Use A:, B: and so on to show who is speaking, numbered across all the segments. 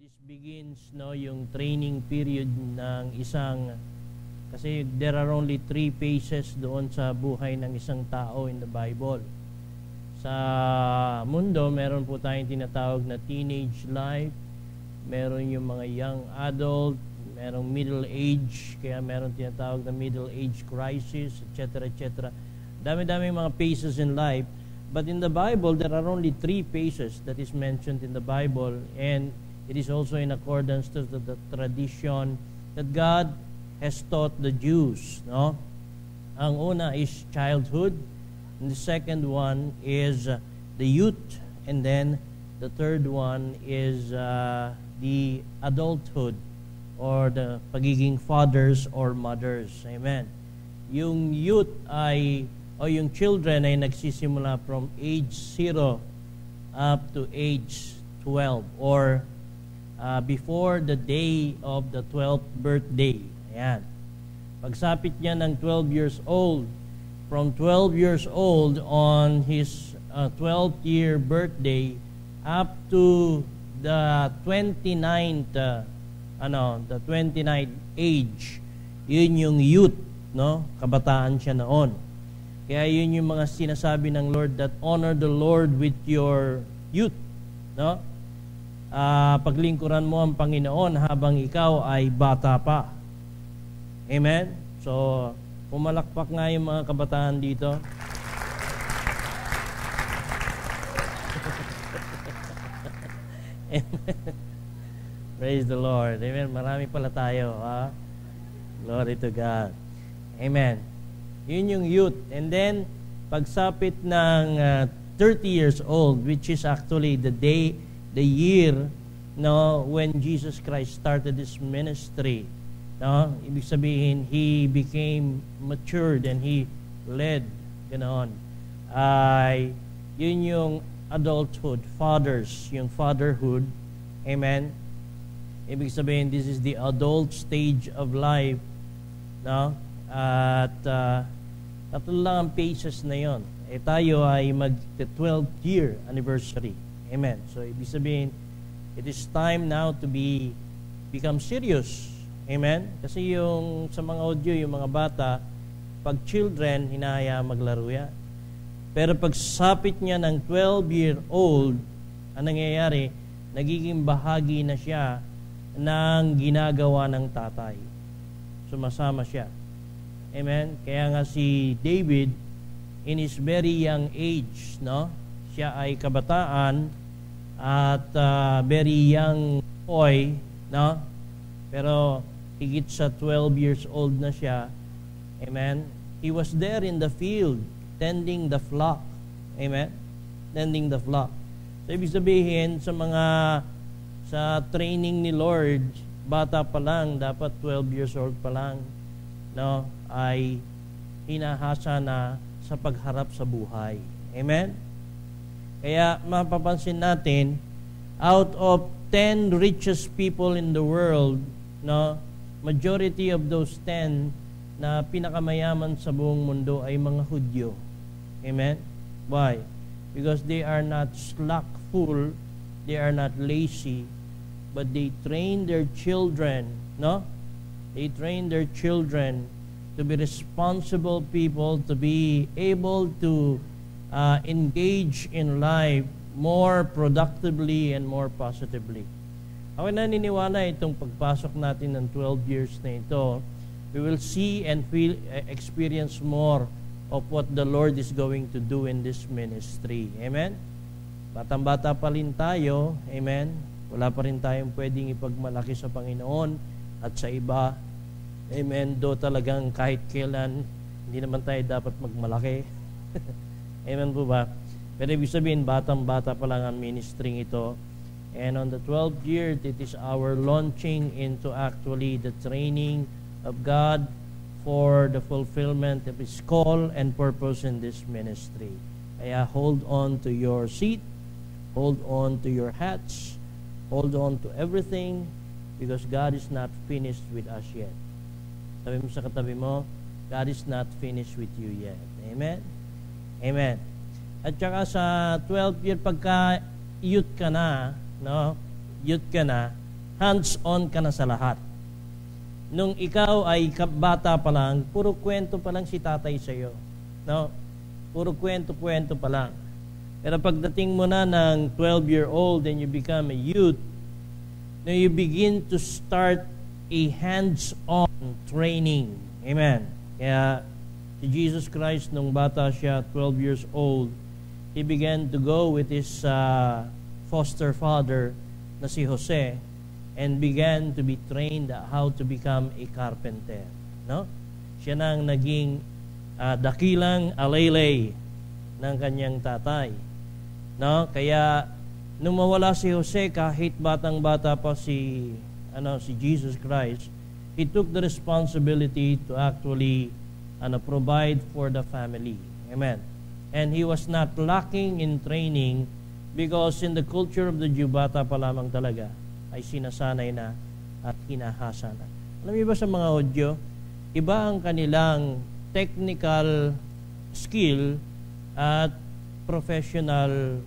A: this begins yung training period ng isang, kasi there are only 3 phases doon sa buhay ng isang tao in the Bible. Sa mundo, meron po tayong tinatawag na teenage life, meron yung mga young adult, merong middle age, kaya meron tinatawag na middle age crisis, etc. etc. Dami-dami mga phases in life. But in the Bible, there are only 3 phases that is mentioned in the Bible, and it is also in accordance to the tradition that God has taught the Jews. No? Ang una is childhood, and the second one is the youth, and then the third one is the adulthood, or the pagiging fathers or mothers. Amen. Yung youth o yung children ay nagsisimula from age 0 up to age 12, or before the day of the 12th birthday. Ayan. Pagsapit niya ng 12 years old, from 12 years old on his 12th year birthday up to the 29th the 29th age, yun yung youth, no? Kabataan siya noon. Kaya yun yung mga sinasabi ng Lord, that honor the Lord with your youth, no? Paglingkuran mo ang Panginoon habang ikaw ay bata pa. Amen? So, pumalakpak nga yung mga kabataan dito. Amen. Praise the Lord. Amen. Marami pala tayo. Ha? Glory to God. Amen. Yun yung youth. And then, pagsapit ng 30 years old, which is actually the year, no, when Jesus Christ started His ministry. No? Ibig sabihin, He became matured and He led. Ganoon. Yun yung adulthood, fathers, yung fatherhood. Amen. Ibig sabihin, this is the adult stage of life. No? At tatlo lang ang phases na yon. Tayo ay mag-12th year anniversary. Amen. So, ibig sabihin, it is time now to become serious. Amen? Kasi yung sa mga audio, yung mga bata, pag children, hinahayaan maglaro yan. Pero pag sapit niya ng 12-year-old, ang nangyayari, nagiging bahagi na siya ng ginagawa ng tatay. Sumasama siya. Amen? Kaya nga si David, in his very young age, no? Siya ay kabataan at very young boy, no? Pero higit sa 12 years old na siya. Amen? He was there in the field, tending the flock. Amen? Tending the flock. So, ibig sabihin, sa training ni Lord, bata pa lang, dapat 12 years old pa lang, no, ay hinahasa na sa pagharap sa buhay. Amen? Kaya mapapansin natin, out of 10 richest people in the world, no, majority of those 10 na pinakamayaman sa buong mundo ay mga Hudyo. Amen? Why? Because they are not slackful, they are not lazy, but they train their children, no? They train their children to be responsible people, to be able to engage in life more productively and more positively. Ako naniniwala itong pagpasok natin ng 12 years na ito, we will see and experience more of what the Lord is going to do in this ministry. Amen? Batang-bata pa rin tayo. Amen? Wala pa rin tayong pwedeng ipagmalaki sa Panginoon at sa iba. Amen? Do talagang kahit kailan, hindi naman tayo dapat magmalaki. Amen po ba? Pero ibig sabihin, batang-bata pa lang ang ministry ito. And on the 12th year, it is our launching into actually the training of God for the fulfillment of His call and purpose in this ministry. Kaya hold on to your seat, hold on to your hats, hold on to everything, because God is not finished with us yet. Sabi mo sa katabi mo, God is not finished with you yet. Amen? Amen. At saka sa 12th year, pagka youth ka na, no? Youth ka na, hands-on ka na sa lahat. Nung ikaw ay bata pa lang, puro kwento pa lang si tatay sa iyo. No? Puro kwento-kwento pa lang. Pero pagdating mo na ng 12-year-old and you become a youth, now you begin to start a hands-on training. Amen. Kaya si Jesus Christ, nung bata siya, 12 years old, he began to go with his foster father na si Jose and began to be trained how to become a carpenter. No? Siya nang naging dakilang alaylay ng kanyang tatay. No? Kaya nung mawala si Jose, kahit batang-bata pa si Jesus Christ, he took the responsibility to actually provide for the family. Amen. And he was not lacking in training because in the culture of the Jew, bata pa lamang talaga ay sinasanay na at hinahasa na. Alam niyo ba sa mga Hudyo, iba ang kanilang technical skill at professional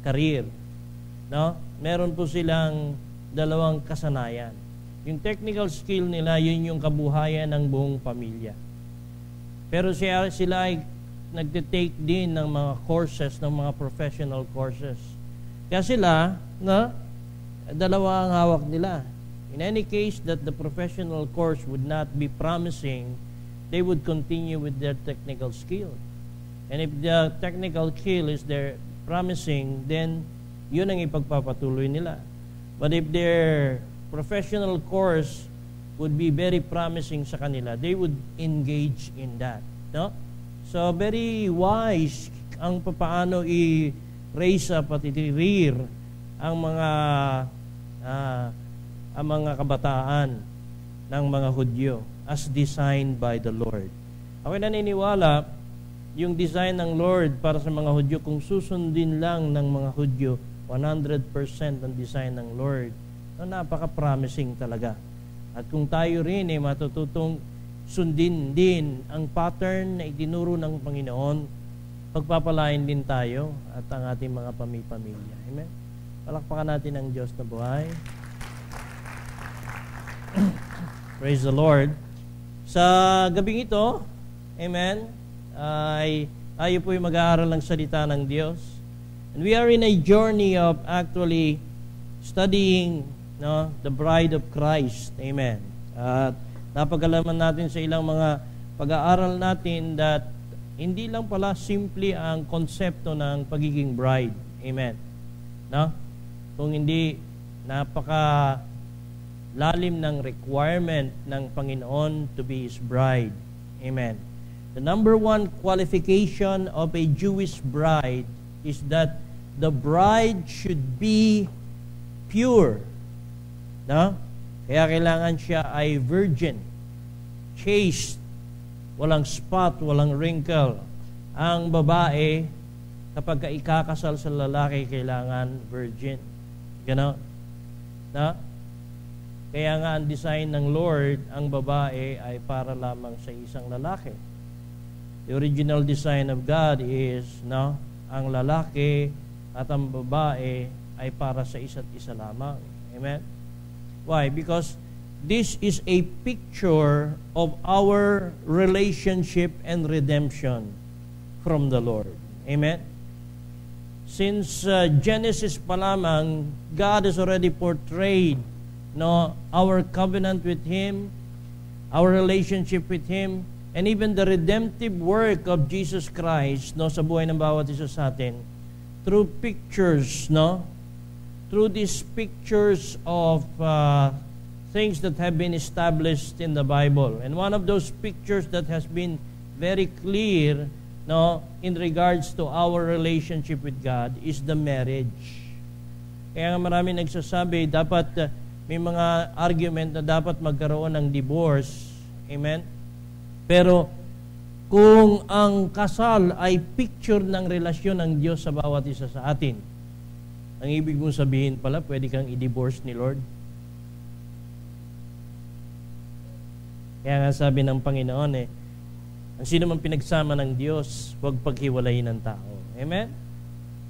A: career. No? Meron po silang dalawang kasanayan. Yung technical skill nila, yun yung kabuhayan ng buong pamilya. Pero sila ay nagte-take din ng mga courses, ng mga professional courses. Kaya sila, dalawa ang hawak nila. In any case that the professional course would not be promising, they would continue with their technical skill. And if the technical skill is their promising, then yun ang ipagpapatuloy nila. But if their professional course would be very promising sa kanila, they would engage in that. No? So very wise ang papaano raise up at i-rear ang mga kabataan ng mga Hudyo as designed by the Lord. Ako naniniwala yung design ng Lord para sa mga Hudyo, kung susundin lang ng mga Hudyo 100% ang design ng Lord, napaka-promising talaga. At kung tayo rin matututong sundin din ang pattern na itinuro ng Panginoon, pagpapalain din tayo at ang ating mga pamilya. Amen? Palakpakan natin ang Diyos na buhay. Praise the Lord. Sa gabing ito, amen, ay tayo po'y mag-aaral ng salita ng Diyos. And we are in a journey of actually studying the bride of Christ. Amen. At napag-alaman natin sa ilang mga pag-aaral natin that hindi lang pala simple ang konsepto ng pagiging bride. Amen. No? Kung hindi, napaka lalim ng requirement ng Panginoon to be His bride. Amen. The number one qualification of a Jewish bride is that the bride should be pure. No? Kaya kailangan siya ay virgin, chaste, walang spot, walang wrinkle. Ang babae, kapag ikakasal sa lalaki, kailangan virgin. Gano? Na? Kaya nga ang design ng Lord, ang babae ay para lamang sa isang lalaki. The original design of God is, ang lalaki at ang babae ay para sa isa't isa lamang. Amen? Why? Because this is a picture of our relationship and redemption from the Lord. Amen? Since Genesis pa lamang, God has already portrayed our covenant with Him, our relationship with Him, and even the redemptive work of Jesus Christ sa buhay ng bawat isa sa atin through pictures, through these pictures of things that have been established in the Bible. And one of those pictures that has been very clear in regards to our relationship with God is the marriage. Kaya marami nagsasabi, dapat may mga argument na dapat magkaroon ng divorce. Amen? Pero kung ang kasal ay picture ng relasyon ng Diyos sa bawat isa sa atin, ang ibig mong sabihin pala, pwede kang i-divorce ni Lord. Kaya nga sabi ng Panginoon ang sino man pinagsama ng Diyos, huwag paghiwalayin ng tao. Amen?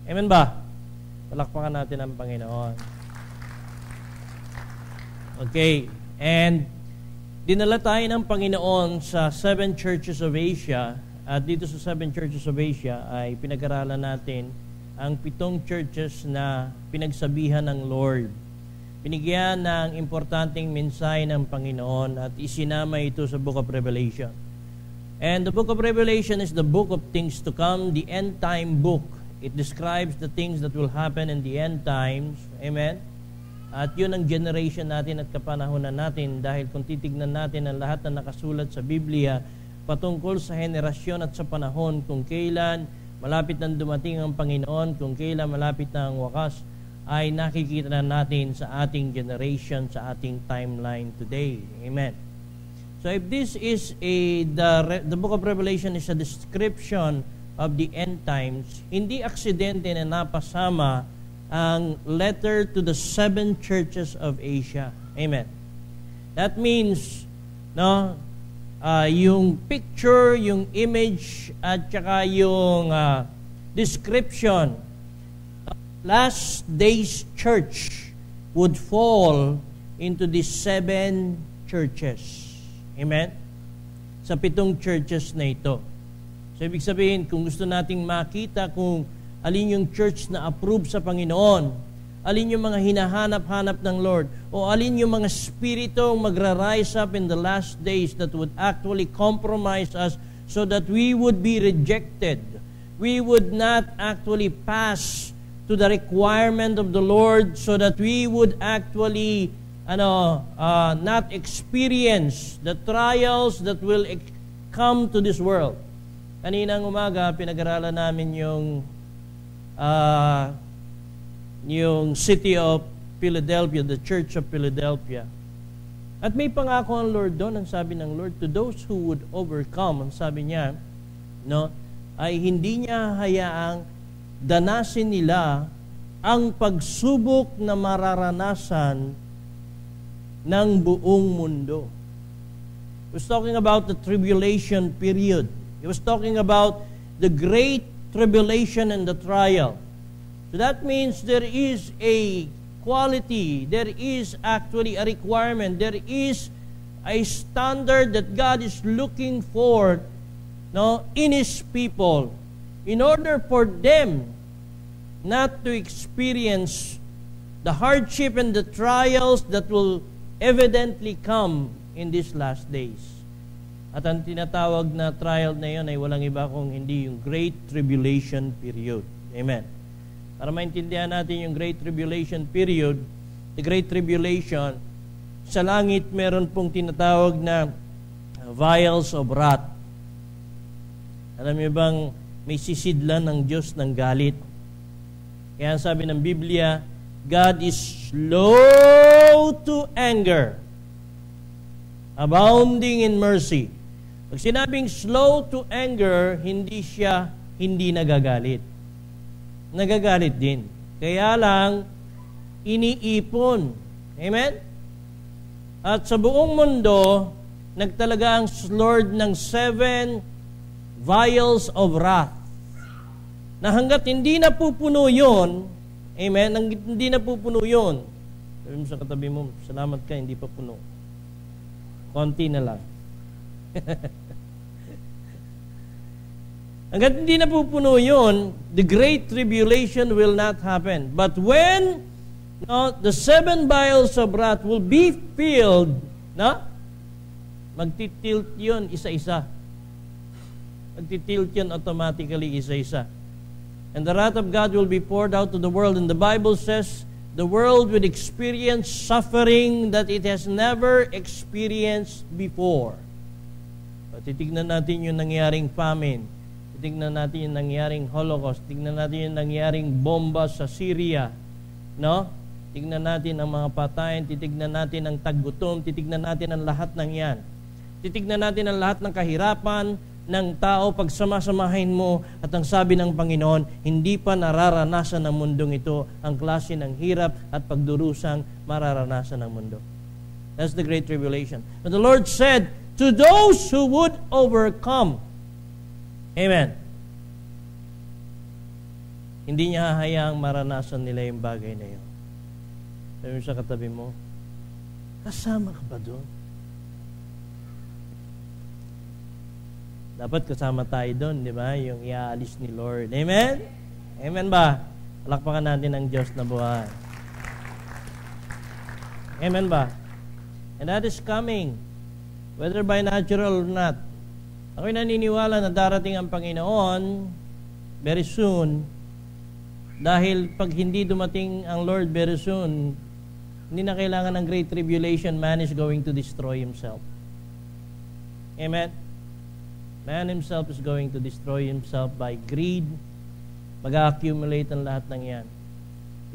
A: Amen ba? Palakpakan natin ang Panginoon. Okay, and dinala tayo ng Panginoon sa 7 churches of Asia. At dito sa 7 churches of Asia ay pinag-aralan natin ang 7 churches na pinagsabihan ng Lord. Binigyan ng importanteng mensahe ng Panginoon at isinama ito sa Book of Revelation. And the Book of Revelation is the book of things to come, the end time book. It describes the things that will happen in the end times. Amen? At yun ang generation natin at kapanahonan natin dahil kung titignan natin ang lahat na nakasulat sa Biblia patungkol sa henerasyon at sa panahon kung kailan malapit nang dumating ang Panginoon, kung kailan malapit na ang wakas, ay nakikita na natin sa ating generation, sa ating timeline today. Amen. So if this is the book of Revelation is a description of the end times, hindi aksidente na napasama ang letter to the 7 churches of Asia. Amen. That means, no, yung picture, yung image, at saka yung description of last days church would fall into these 7 churches. Amen? Sa 7 churches na ito. So, ibig sabihin, kung gusto nating makita kung alin yung church na approved sa Panginoon, alin yung mga hinahanap-hanap ng Lord, o alin yung mga spiritong magra-rise up in the last days that would actually compromise us so that we would be rejected. We would not actually pass to the requirement of the Lord so that we would actually not experience the trials that will come to this world. Kaninang umaga, pinag-aralan namin yung city of Philadelphia, the Church of Philadelphia. At may pangako ang Lord doon, ang sabi ng Lord, to those who would overcome, ang sabi niya, no, ay hindi niya hayaang danasin nila ang pagsubok na mararanasan ng buong mundo. He was talking about the tribulation period. He was talking about the great tribulation and the trial. So that means there is a quality, there is actually a requirement, there is a standard that God is looking for, no, in His people in order for them not to experience the hardship and the trials that will evidently come in these last days. At ang tinatawag na trial na yun ay walang iba kung hindi yung Great Tribulation period. Amen. Para maintindihan natin yung Great Tribulation period, the Great Tribulation, sa langit meron pong tinatawag na vials of wrath. Alam niyo bang may sisidlan ng Diyos ng galit? Kaya sabi ng Biblia, God is slow to anger, abounding in mercy. Pag sinabing slow to anger, hindi nagagalit. Nagagalit din. Kaya lang, iniipon. Amen? At sa buong mundo, nagtalaga ang Lord ng 7 vials of wrath. Na hanggat hindi napupuno yun, amen, hanggat hindi napupuno yun, sabi mo sa katabi mo, salamat ka, hindi pa puno. Konti na lang. Hanggat hindi napupuno yun, the Great Tribulation will not happen. But when the 7 vials of wrath will be filled, magtitilt yun isa-isa. Magtitilt yun automatically isa-isa. And the wrath of God will be poured out to the world. And the Bible says, the world will experience suffering that it has never experienced before. But titignan natin yung nangyaring famine. Titignan natin yung nangyaring Holocaust. Titignan natin yung nangyaring bomba sa Syria. No? Titignan natin ang mga patayan. Titignan natin ang taggutom. Titignan natin ang lahat ng yan. Titignan natin ang lahat ng kahirapan ng tao pag samasamahin mo at ang sabi ng Panginoon, hindi pa nararanasan ng mundong ito ang klase ng hirap at pagdurusang mararanasan ng mundo. That's the Great Tribulation. But the Lord said, to those who would overcome. Amen. Hindi niya hahayaang maranasan nila yung bagay na yun. Sabi mo sa katabi mo, kasama ka ba doon? Dapat kasama tayo doon, di ba? Yung iaalis ni Lord. Amen? Amen ba? Palakpakan natin ang Diyos na buhay. Amen ba? And that is coming, whether by natural or not. Ako'y naniniwala na darating ang Panginoon very soon, dahil pag hindi dumating ang Lord very soon, hindi na kailangan ng great tribulation. Man is going to destroy himself. Amen? Man himself is going to destroy himself by greed. Mag-accumulate ang lahat ng yan.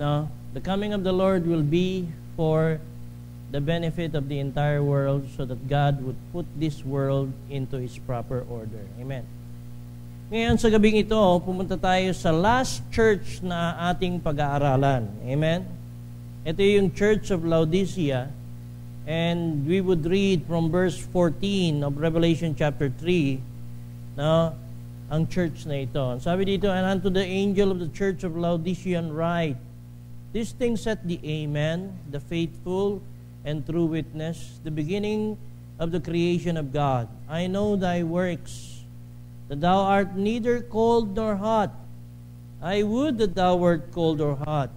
A: No? The coming of the Lord will be for the benefit of the entire world, so that God would put this world into its proper order. Amen. Ngayon sa gabing ito, pumunta tayo sa last church na ating pag-aaralan. Amen. Ito yung Church of Laodicea, and we would read from verse 14 of Revelation chapter 3, no, ang church na ito. Sabi dito, and unto the angel of the Church of Laodicean write, these things saith the Amen, the faithful and true witness, the beginning of the creation of God. I know thy works, that thou art neither cold nor hot. I would that thou wert cold or hot.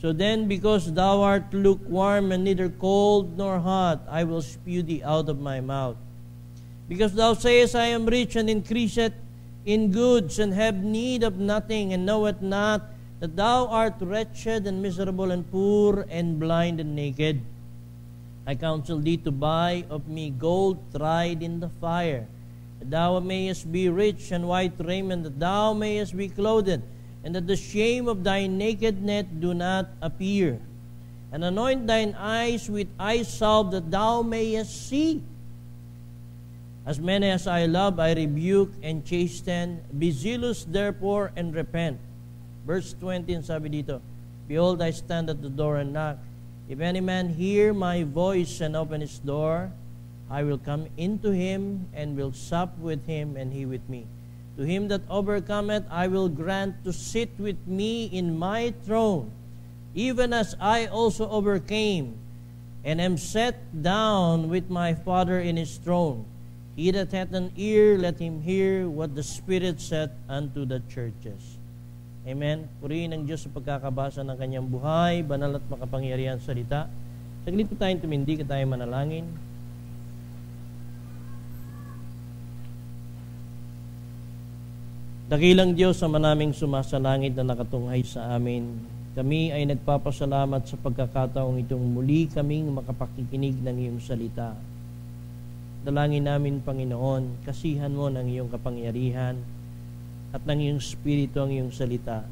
A: So then, because thou art lukewarm and neither cold nor hot, I will spew thee out of my mouth. Because thou sayest, I am rich and increaseth in goods, and have need of nothing, and knoweth not that thou art wretched and miserable and poor and blind and naked. I counsel thee to buy of me gold tried in the fire, that thou mayest be rich, and white raiment, that thou mayest be clothed, and that the shame of thy nakedness do not appear. And anoint thine eyes with eye salve, that thou mayest see. As many as I love, I rebuke and chasten. Be zealous therefore, and repent. Verse 20, sabi dito, behold, I stand at the door and knock. If any man hear my voice and open his door, I will come into him, and will sup with him, and he with me. To him that overcometh, I will grant to sit with me in my throne, even as I also overcame, and am set down with my Father in his throne. He that hath an ear, let him hear what the Spirit saith unto the churches. Amen. Purihin ang Diyos sa pagkakabasa ng kanyang buhay, banal at makapangyarihan salita. Saglit po tayong tumindig at tayo manalangin. Dakilang Diyos sa manaming sumasalangit na nakatunghay sa amin, kami ay nagpapasalamat sa pagkakataong itong muli kaming makapakikinig ng iyong salita. Dalangin namin, Panginoon, kasihan mo ng iyong kapangyarihan at ng iyong Espiritu ang iyong salita,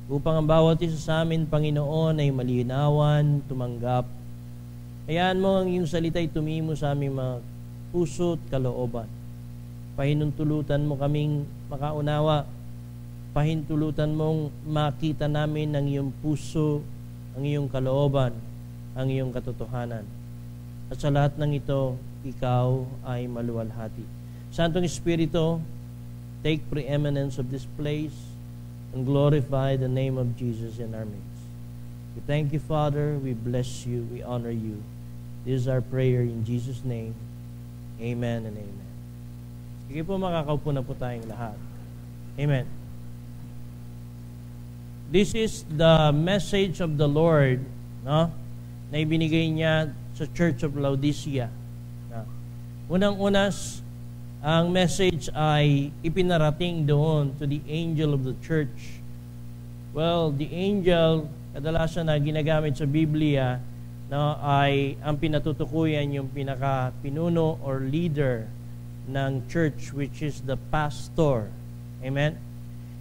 A: upang ang bawat isa sa amin, Panginoon, ay malinawan, tumanggap. Hayaan mo ang iyong salita ay tumimo sa aming mga puso at kalooban. Pahinuntulutan mo kaming makaunawa. Pahintulutan mong makita namin ang iyong puso, ang iyong kalooban, ang iyong katotohanan. At sa lahat ng ito, ikaw ay maluwalhati. Santong Espiritu, take preeminence of this place and glorify the name of Jesus in our midst. We thank you, Father. We bless you. We honor you. This is our prayer in Jesus' name. Amen and amen. Sige po, makakaupo na po tayong lahat. Amen. This is the message of the Lord, no, na ibinigay niya sa Church of Laodicea. Unang-unas, ang message ay ipinarating doon to the angel of the church. Well, the angel, kadalasan na ginagamit sa Biblia, no, ay ang pinatutukuyan yung pinaka-pinuno or leader ng church, which is the pastor. Amen?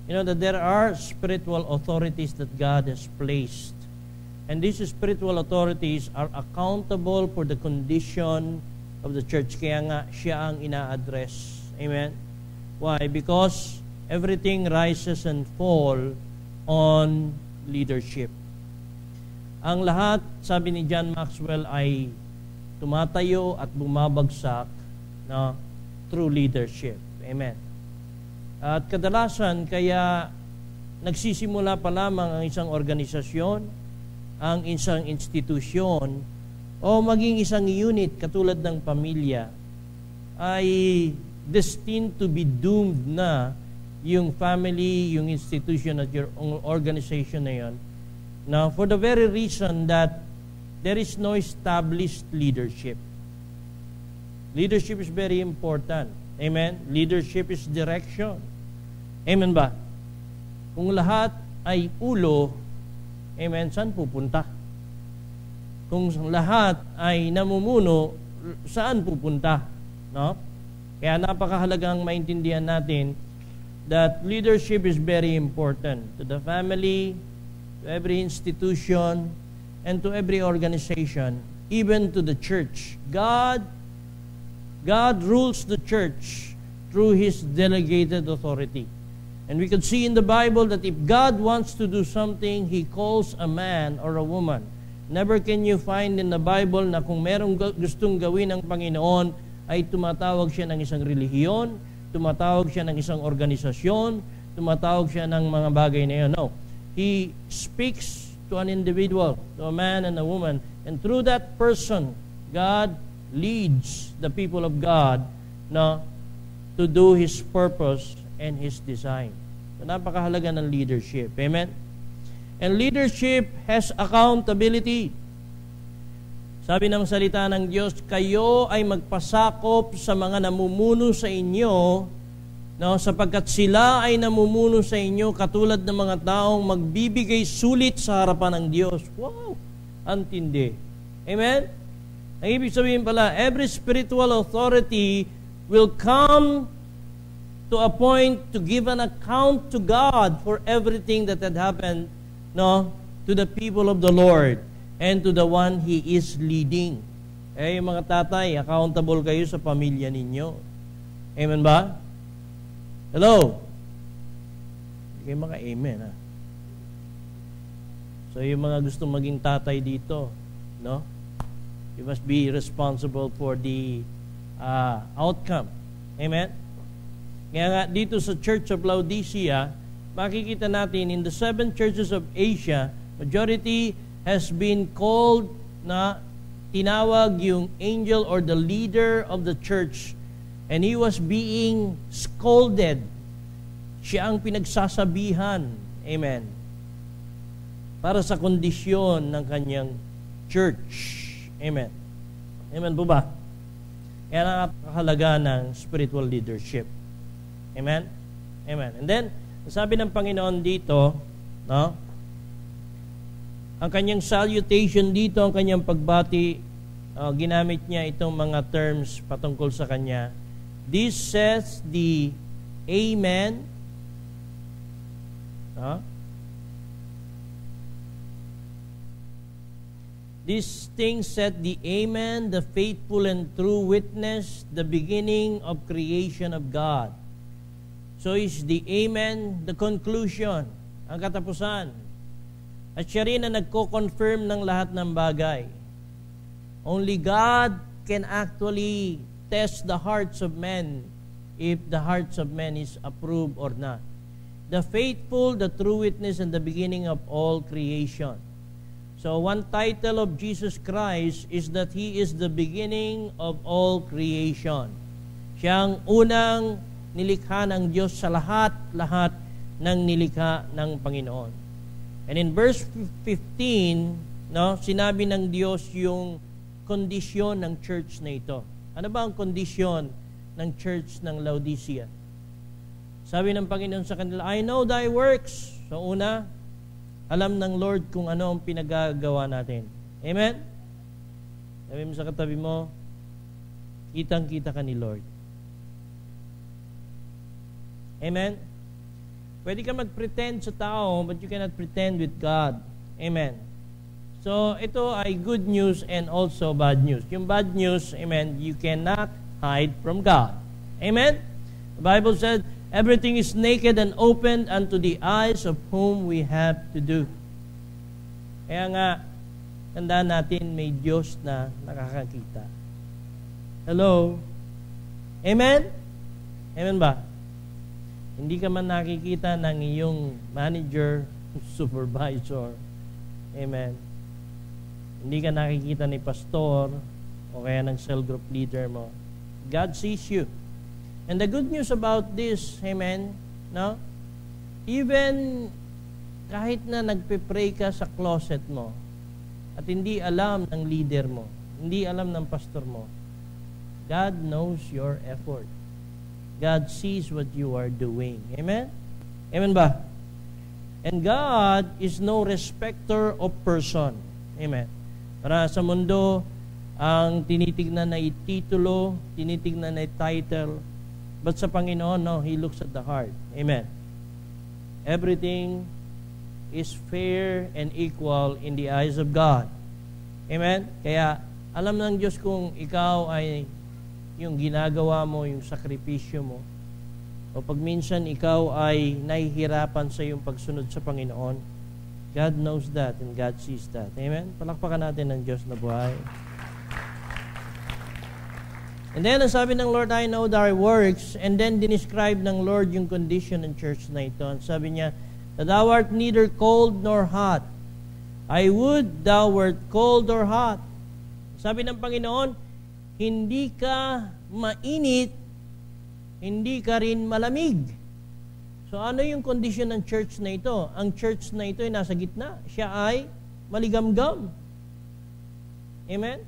A: You know that there are spiritual authorities that God has placed. And these spiritual authorities are accountable for the condition of the church. Kaya nga, siya ang ina-address. Amen? Why? Because everything rises and fall on leadership. Ang lahat, sabi ni John Maxwell, ay tumatayo at bumabagsak, no, through leadership. Amen. At kadalasan, kaya nagsisimula pa lamang ang isang organisasyon, ang isang institusyon, o maging isang unit katulad ng pamilya, ay destined to be doomed na yung family, yung institution at your organization na yun. Now, for the very reason that there is no established leadership. Leadership is very important. Amen? Leadership is direction. Amen ba? Kung lahat ay ulo, amen, saan pupunta? Kung lahat ay namumuno, saan pupunta? No? Kaya napakahalagang maintindihan natin that leadership is very important to the family, to every institution, and to every organization, even to the church. God rules the church through His delegated authority. And we could see in the Bible that if God wants to do something, He calls a man or a woman. Never can you find in the Bible na kung merong gustong gawin ng Panginoon, ay tumatawag siya ng isang relihiyon, tumatawag siya ng isang organisasyon, tumatawag siya ng mga bagay na yun. No. He speaks to an individual, to a man and a woman, and through that person, God leads the people of God to do His purpose and His design. So, napakahalaga ng leadership. Amen? And leadership has accountability. Sabi ng salita ng Diyos, kayo ay magpasakop sa mga namumuno sa inyo, sapagkat sila ay namumuno sa inyo katulad ng mga taong magbibigay sulit sa harapan ng Diyos. Wow! Antindi. Amen? Ang ibig sabihin pala, every spiritual authority will come to a point to give an account to God for everything that had happened to the people of the Lord and to the one He is leading. Mga tatay, accountable kayo sa pamilya ninyo. Amen ba? Hello? Hindi kayo mga amen, ha? So, yung mga gustong maging tatay dito, you must be responsible for the outcome. Amen? Kaya nga, dito sa Church of Laodicea, makikita natin in the 7 churches of Asia, majority has been called na tinawag yung angel or the leader of the church, and he was being scolded. Siya ang pinagsasabihan. Amen. Para sa kondisyon ng kanyang church. Amen. Amen po ba? Kaya napakahalaga ng spiritual leadership. Amen? Amen. And then, sabi ng Panginoon dito, ang kanyang salutation dito, ang kanyang pagbati, ginamit niya itong mga terms patungkol sa kanya. This says the Amen. This thing said the Amen, the faithful and true witness, the beginning of creation of God. So is the Amen the conclusion, ang katapusan. At siya rin na nagko-confirm ng lahat ng bagay. Only God can actually test the hearts of men if the hearts of men is approved or not. The faithful, the true witness, and the beginning of all creation. So one title of Jesus Christ is that He is the beginning of all creation. Siya ang unang nilikha ng Diyos sa lahat-lahat ng nilikha ng Panginoon. And in verse 15, sinabi ng Diyos yung kondisyon ng church na ito. Ano ba ang kondisyon ng church ng Laodicea? Sabi ng Panginoon sa kanila, I know thy works. So una, alam ng Lord kung ano ang pinagagawa natin. Amen? Sabi mo sa katabi mo, kitang-kita ka ni Lord. Amen? Pwede ka mag-pretend sa tao, but you cannot pretend with God. Amen? So, ito ay good news and also bad news. Yung bad news, amen, you cannot hide from God. Amen? The Bible says, everything is naked and opened unto the eyes of whom we have to do. Kaya nga, tandaan natin, may Diyos na nakakakita. Hello? Amen? Amen ba? Hindi ka man nakikita ng iyong manager, supervisor. Amen. Hindi ka nakikita ni pastor o kaya ng cell group leader mo. God sees you. And the good news about this, amen, no? Even kahit na nagpe-pray ka sa closet mo at hindi alam ng leader mo, hindi alam ng pastor mo, God knows your effort. God sees what you are doing. Amen? Amen ba? And God is no respecter of person. Amen. Para sa mundo, ang tinitignan na titulo, tinitignan na title, but sa Panginoon, no, He looks at the heart. Amen. Everything is fair and equal in the eyes of God. Amen? Kaya, alam ng Diyos kung ikaw ay yung ginagawa mo, yung sakripisyo mo, o pag minsan ikaw ay nahihirapan sa iyong pagsunod sa Panginoon, God knows that and God sees that. Amen? Palakpakan natin ng Diyos na buhay. And then, ang sabi ng Lord, I know thy works. And then, dinescribe ng Lord yung condition ng church na ito. And sabi niya, that thou art neither cold nor hot. I would thou wert cold or hot. Sabi ng Panginoon, hindi ka mainit, hindi ka rin malamig. So ano yung condition ng church na ito? Ang church na ito ay nasa gitna. Siya ay maligamgam. Amen?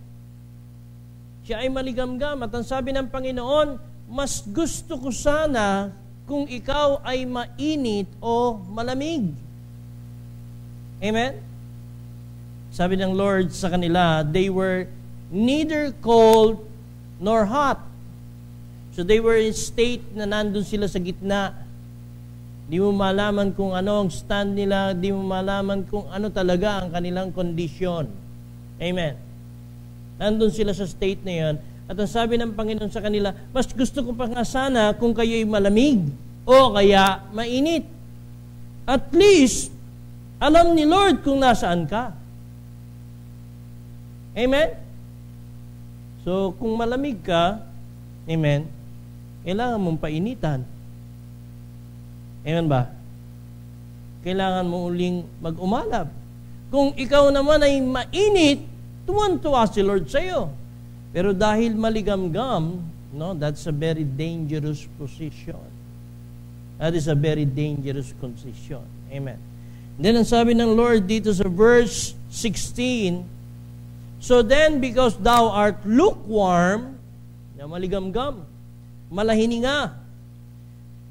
A: Siya ay maligamgam. At ang sabi ng Panginoon, mas gusto ko sana kung ikaw ay mainit o malamig. Amen? Sabi ng Lord sa kanila, they were neither cold nor hot. So they were in state na nandun sila sa gitna. Di mo malaman kung ano ang stand nila, di mo malaman kung ano talaga ang kanilang kondisyon. Amen. Nandun sila sa state na yan. At ang sabi ng Panginoon sa kanila, mas gusto ko pa nga sana kung kayo'y malamig o kaya mainit. At least, alam ni Lord kung nasaan ka. Amen? So, kung malamig ka, amen, kailangan mong painitan. Amen ba? Kailangan mo uling mag-umalab. Kung ikaw naman ay mainit, tuwan-tuwa si Lord sa iyo. Pero dahil maligamgam, no, that's a very dangerous position. That is a very dangerous position. Amen. And then ang sabi ng Lord dito sa verse 16, so then because thou art lukewarm, na maligamgam, malahininga,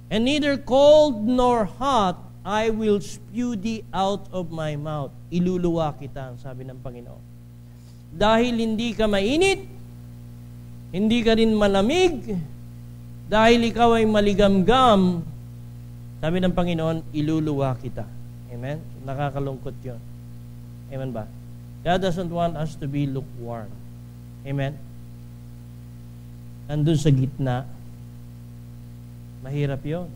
A: and neither cold nor hot, I will spew thee out of my mouth. Iluluwa kita, ang sabi ng Panginoon. Dahil hindi ka mainit, hindi ka rin malamig, dahil ikaw ay maligamgam, sabi ng Panginoon, iluluwa kita. Amen? Nakakalungkot yun. Amen ba? God doesn't want us to be lukewarm. Amen? Andun sa gitna, mahirap yun.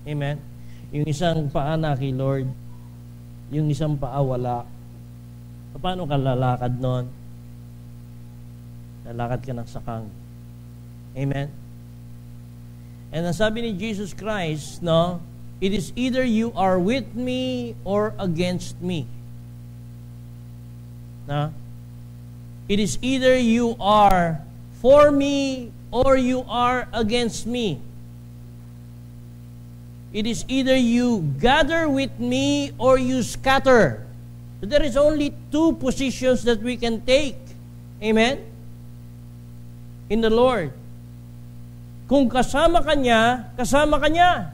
A: Amen? Yung isang paa na kay Lord, yung isang paa wala. Paano ka lalakad nun? Lalakad ka ng sakang. Amen? And ang sabi ni Jesus Christ, no, it is either you are with me or against me. No? It is either you are for me or you are against me. It is either you gather with me or you scatter. So there is only two positions that we can take. Amen? In the Lord. Kung kasama ka niya, kasama ka niya.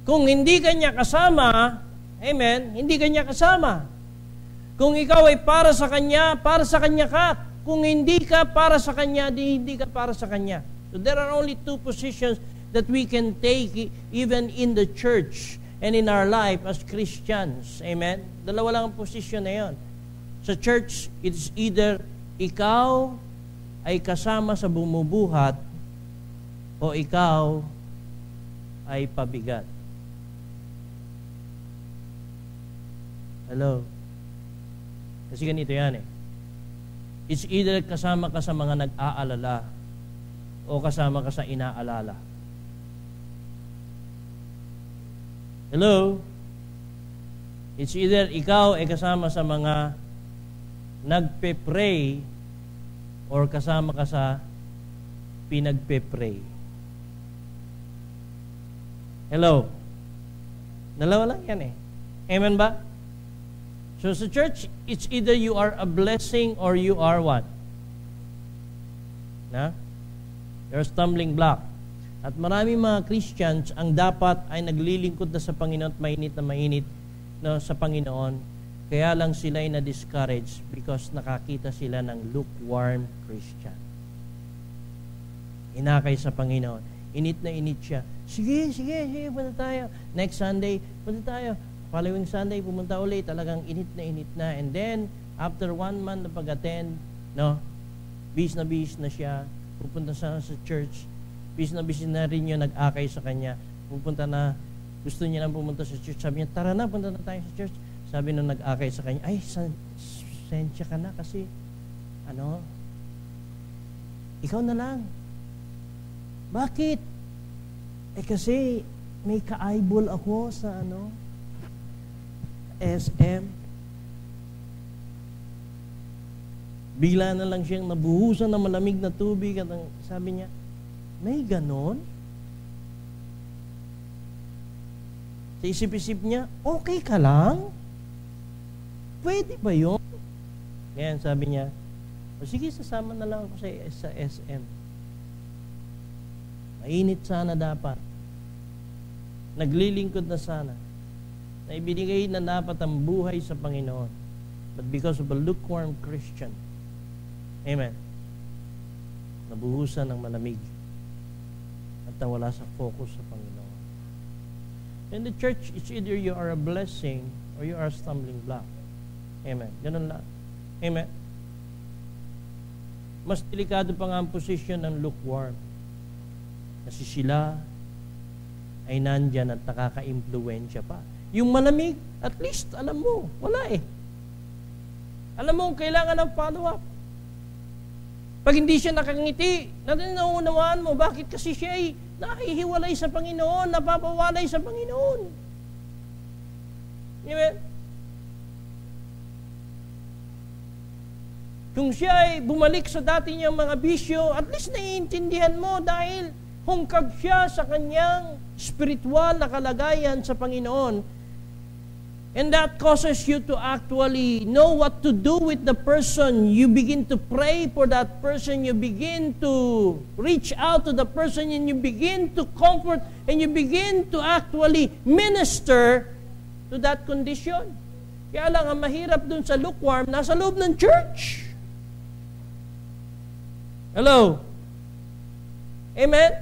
A: Kung hindi ka niya kasama, amen, hindi ka niya kasama. Kung ikaw ay para sa kanya ka. Kung hindi ka para sa kanya, hindi ka para sa kanya. So there are only two positions that we can take even in the church and in our life as Christians. Amen? Dalawa lang ang posisyon na yun. Sa church, it's either ikaw ay kasama sa bumubuhat o ikaw ay pabigat. Hello? Kasi ganito yan eh. It's either kasama ka sa mga nag-aalala o kasama ka sa inaalala. Hello? It's either ikaw ay kasama sa mga nagpe-pray or kasama ka sa pinagpe-pray. Hello? Dalawa lang yan eh. Amen ba? So sa church, it's either you are a blessing or you are what? You're a stumbling block. At maraming mga Christians ang dapat ay naglilingkod na sa Panginoon at mainit na mainit sa Panginoon. Kaya lang sila ay na-discouraged because nakakita sila ng lukewarm Christian. Inakay sa Panginoon. Init na init siya. Sige, punta tayo. Next Sunday, punta tayo. Following Sunday, pumunta ulit. Talagang init na. And then, after 1 month na pag-attend, bis na siya. Pupunta sa church. Bis na rin yun, nag-akay sa kanya. Pupunta na, gusto niya lang pumunta sa church. Sabi niya, tara na, punta na tayo sa church. Sabi nung nag-akay sa kanya, ay, sensya ka na kasi, ikaw na lang. Bakit? Kasi may ka-eyeball ako sa SM. Bigla na lang siyang nabuhusan ng malamig na tubig at sabi niya, may ganon? Sa isip-isip niya, okay ka lang? Pwede ba yun? Ngayon sabi niya, sige, sasama na lang ako sa SM. Mainit sana dapat. Naglilingkod na sana. Na ibinigay na dapat ang buhay sa Panginoon. But because of a lukewarm Christian, amen, nabuhusan ng malamig at nawala sa focus sa Panginoon. In the church, it's either you are a blessing or you are a stumbling block. Amen. Ganun lang. Amen. Mas delikado pa nga ang position ng lukewarm. Kasi sila ay nandyan at nakaka-impluensya pa. Yung malamig, at least, alam mo, wala eh. Alam mo, kailangan ng follow-up. Pag hindi siya nakangiti, nauunawaan mo, bakit kasi siya ay nahihiwalay sa Panginoon, napapawalay sa Panginoon. Amen? Kung siya ay bumalik sa dati niyang mga bisyo, at least naiintindihan mo dahil hungkag siya sa kanyang spiritual na kalagayan sa Panginoon. And that causes you to actually know what to do with the person. You begin to pray for that person. You begin to reach out to the person and you begin to comfort and you begin to actually minister to that condition. Kaya lang, ang mahirap dun sa lukewarm, nasa loob ng church. Hello? Amen?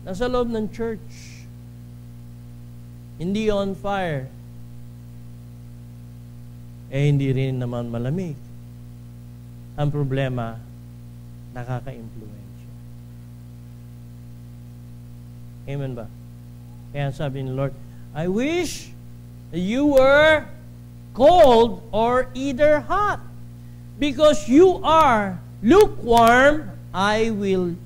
A: Nasa loob ng church. Hindi on fire. Hindi rin naman malamig. Ang problema, nakaka-impluensya. Amen ba? Kaya sabi ni Lord, I wish you were cold or either hot. Because you are lukewarm, I will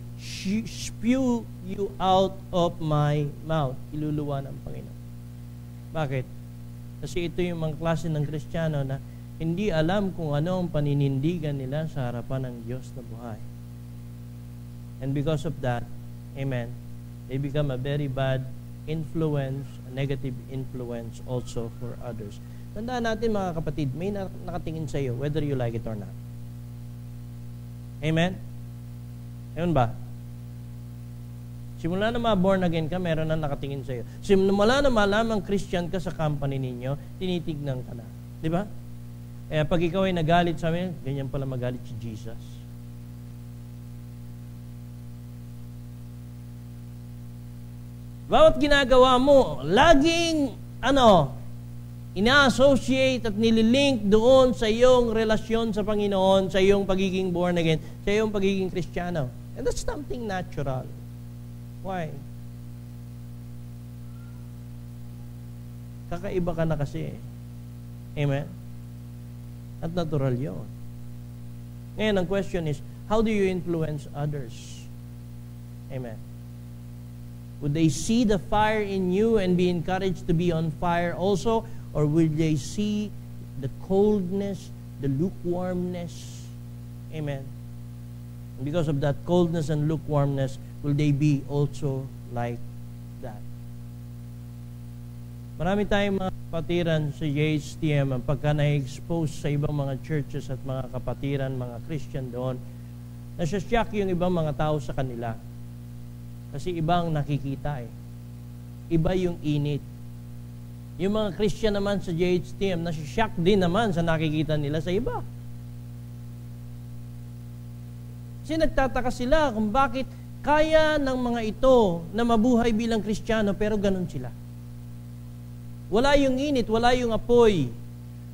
A: spew you out of my mouth. Iluluwa ng Panginoon. Bakit? Kasi ito yung mga klase ng Kristiyano na hindi alam kung ano ang paninindigan nila sa harapan ng Diyos na buhay. And because of that, amen, they become a very bad influence, a negative influence also for others. Tandaan natin mga kapatid, may nakatingin sa iyo whether you like it or not. Amen? Amen ba? Simula na ma-born again ka, meron na nakatingin sa iyo. Simula na malamang Christian ka sa company ninyo, tinitignan ka na. Di ba? Kaya pag ikaw ay nagalit sa amin, ganyan pala magalit si Jesus. Bawat ginagawa mo, laging, ina-associate at nililink doon sa iyong relasyon sa Panginoon, sa iyong pagiging born again, sa iyong pagiging Kristiyano. And that's something natural. Why? Kakaiba ka na kasi. Amen? At natural yun. Ngayon, ang question is, how do you influence others? Amen? Would they see the fire in you and be encouraged to be on fire also? Or will they see the coldness, the lukewarmness? Amen. And because of that coldness and lukewarmness, will they be also like that? Marami tayong mga kapatiran sa JHTM, pagka na-expose sa ibang mga churches at mga kapatiran, mga Christian doon, nasasyak yung ibang mga tao sa kanila. Kasi ibang nakikita eh. Iba yung init. Yung mga Christian naman sa JHTM, nasasyak din naman sa nakikita nila sa iba. Kasi nagtataka sila kung bakit kaya ng mga ito na mabuhay bilang Kristiyano pero ganun sila. Wala yung init, wala yung apoy,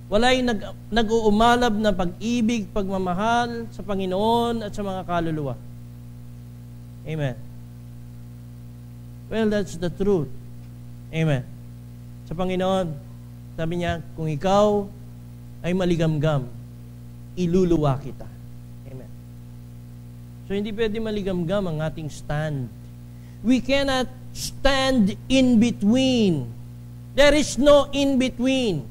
A: wala yung nag-uumalab na pag-ibig, pagmamahal sa Panginoon at sa mga kaluluwa. Amen. Well, that's the truth. Amen. Sa Panginoon, sabi niya, kung ikaw ay maligamgam, iluluwa kita. Amen. So, hindi pwede maligamgam ang ating stand. We cannot stand in between. There is no in between.